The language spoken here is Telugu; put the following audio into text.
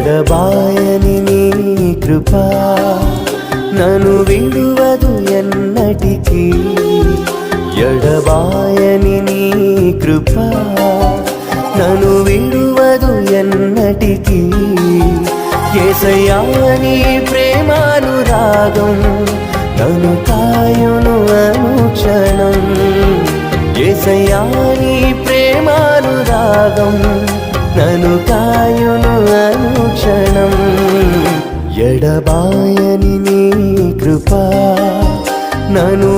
ఎడబాయని నీ కృపా నన్ను విడువదు ఎన్నటికీ ఎడబాయని నీ కృపా నన్ను విడువదు ఎన్నటికీ యేసయ్యా నీ ప్రేమానురాగం నన్ను కాయును అనుక్షణం యేసయ్యా నీ ప్రేమానురాగం నన్ను కాయును అనుక్షణం ఎడబాయని నీ కృపా నన్ను